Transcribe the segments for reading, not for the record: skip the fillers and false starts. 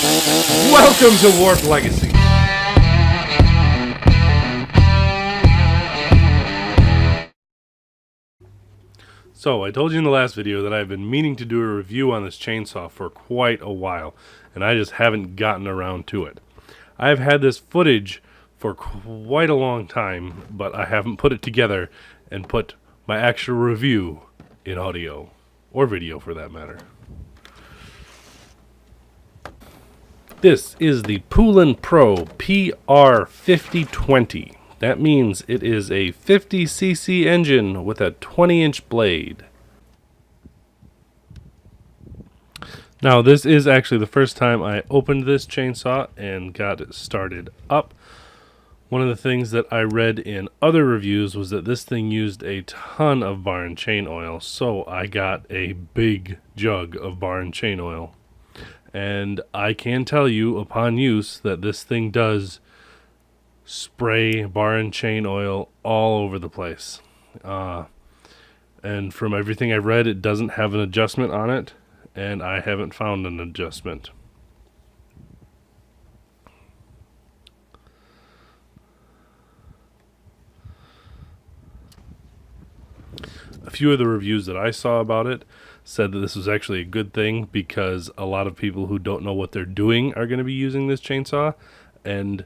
Welcome to Warp Legacy. So, I told you in the last video that I've been meaning to do a review on this chainsaw for quite a while, and I just haven't gotten around to it. I've had this footage for quite a long time, but I haven't put it together and put my actual review in audio, or video for that matter. This is the Poulan Pro PR5020. That means it is a 50cc engine with a 20-inch blade. Now, this is actually the first time I opened this chainsaw and got it started up. One of the things that I read in other reviews was that this thing used a ton of bar and chain oil, so I got a big jug of bar and chain oil. And I can tell you upon use that this thing does spray bar and chain oil all over the place. And from everything I've read, it doesn't have an adjustment on it, and I haven't found an adjustment. A few of the reviews that I saw about it said that this was actually a good thing because a lot of people who don't know what they're doing are going to be using this chainsaw, and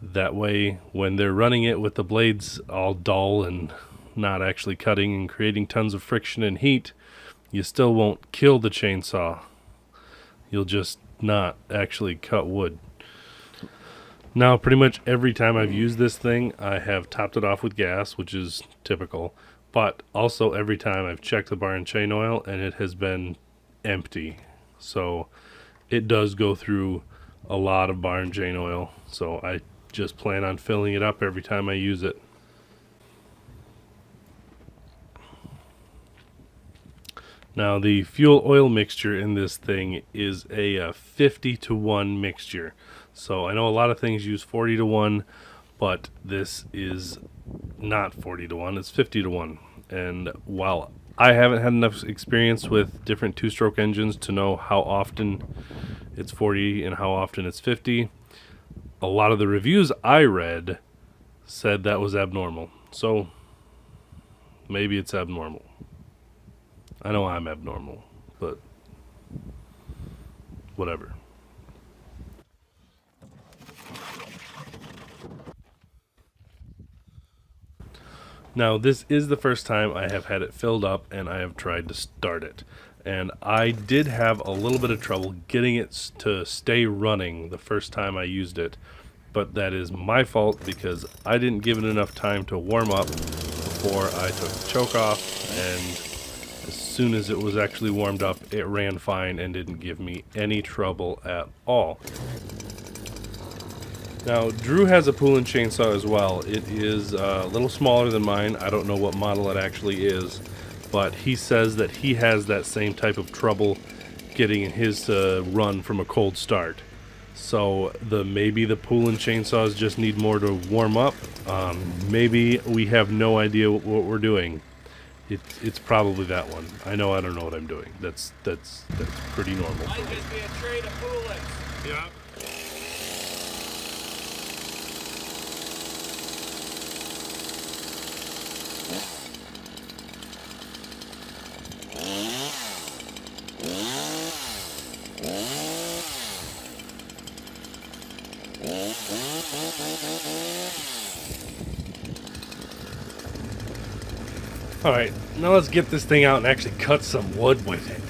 that way when they're running it with the blades all dull and not actually cutting and creating tons of friction and heat, you still won't kill the chainsaw. You'll just not actually cut wood. Now, pretty much every time I've used this thing, I have topped it off with gas, which is typical. But also every time I've checked the bar and chain oil and it has been empty. So it does go through a lot of bar and chain oil. So I just plan on filling it up every time I use it. Now, the fuel oil mixture in this thing is a 50-to-1 mixture. So I know a lot of things use 40-to-1, but this is not 40-to-1, it's 50-to-1. And while I haven't had enough experience with different two-stroke engines to know how often it's 40 and how often it's 50, a lot of the reviews I read said that was abnormal. So maybe it's abnormal. I know I'm abnormal, but whatever. Now, this is the first time I have had it filled up and I have tried to start it. And I did have a little bit of trouble getting it to stay running the first time I used it. But that is my fault because I didn't give it enough time to warm up before I took the choke off. And as soon as it was actually warmed up, it ran fine and didn't give me any trouble at all. Now, Drew has a Poulan chainsaw as well. It is a little smaller than mine. I don't know what model it actually is, but he says that he has that same type of trouble getting his to run from a cold start. So maybe the Poulan chainsaws just need more to warm up. Maybe we have no idea what we're doing. It's probably that one. I don't know what I'm doing. That's pretty normal. Might just be a trade of Poulans. Yeah. Alright, now let's get this thing out and actually cut some wood with it.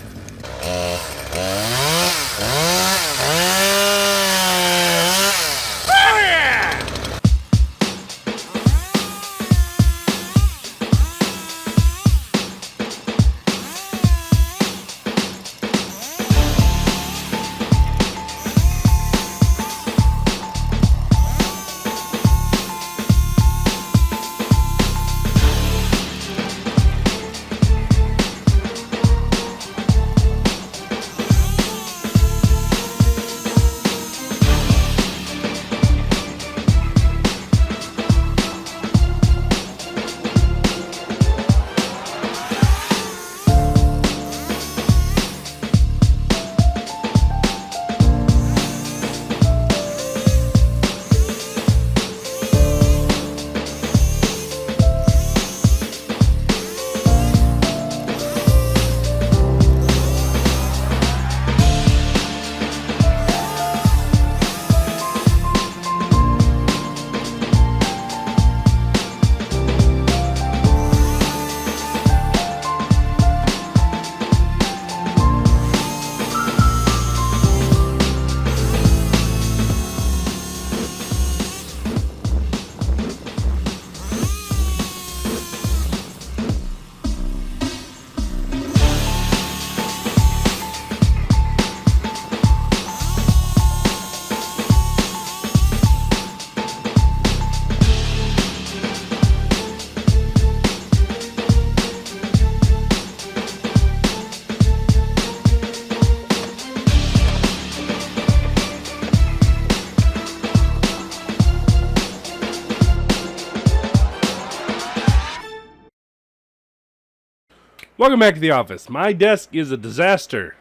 Welcome back to the office. My desk is a disaster.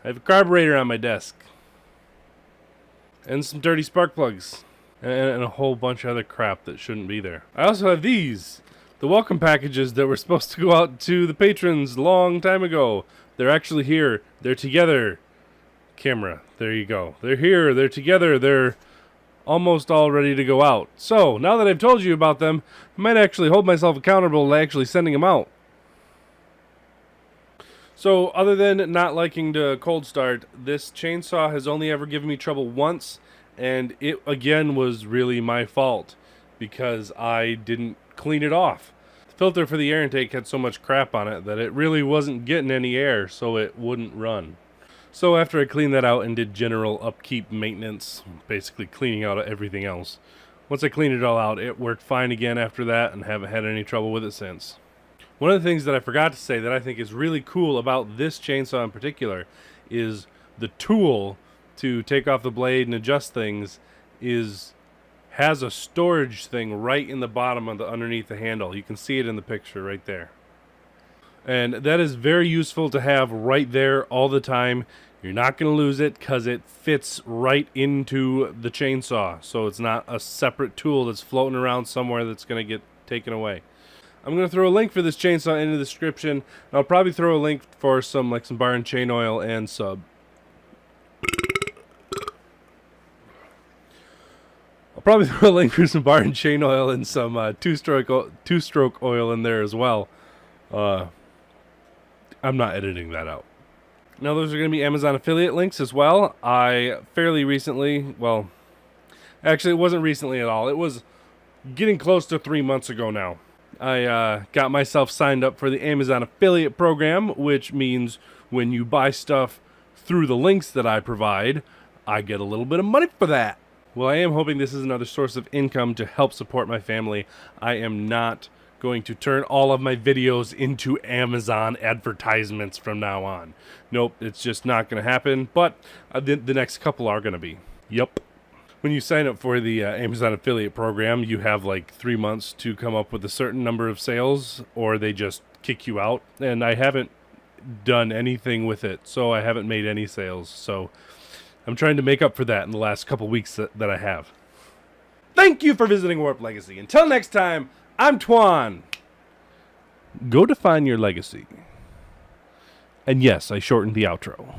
I have a carburetor on my desk. And some dirty spark plugs. And a whole bunch of other crap that shouldn't be there. I also have these. The welcome packages that were supposed to go out to the patrons long time ago. They're actually here. They're together. Camera. There you go. They're here. They're together. They're almost all ready to go out. So, now that I've told you about them, I might actually hold myself accountable to actually sending them out. So, other than not liking to cold start, this chainsaw has only ever given me trouble once, and it, again, was really my fault because I didn't clean it off. The filter for the air intake had so much crap on it that it really wasn't getting any air, so it wouldn't run. So after I cleaned that out and did general upkeep maintenance, basically cleaning out everything else, once I cleaned it all out, it worked fine again after that and haven't had any trouble with it since. One of the things that I forgot to say that I think is really cool about this chainsaw in particular is the tool to take off the blade and adjust things has a storage thing right in the bottom of the underneath the handle. You can see it in the picture right there. And that is very useful to have right there all the time. You're not going to lose it because it fits right into the chainsaw. So it's not a separate tool that's floating around somewhere that's going to get taken away. I'm going to throw a link for this chainsaw in the description. And I'll probably throw a link for some bar and chain oil and sub. I'll probably throw a link for some bar and chain oil and some two-stroke oil in there as well. I'm not editing that out. Now those are going to be Amazon affiliate links as well. I fairly recently, well, actually it wasn't recently at all. It was getting close to 3 months ago now. I got myself signed up for the Amazon affiliate program, which means when you buy stuff through the links that I provide, I get a little bit of money for that. Well, I am hoping this is another source of income to help support my family. I am not going to turn all of my videos into Amazon advertisements from now on. Nope, it's just not going to happen, but the next couple are going to be. Yup. When you sign up for the Amazon affiliate program, you have like 3 months to come up with a certain number of sales, or they just kick you out, and I haven't done anything with it, so I haven't made any sales, so I'm trying to make up for that in the last couple weeks that I have. Thank you for visiting Warp Legacy. Until next time, I'm Twan. Go define your legacy. And yes, I shortened the outro.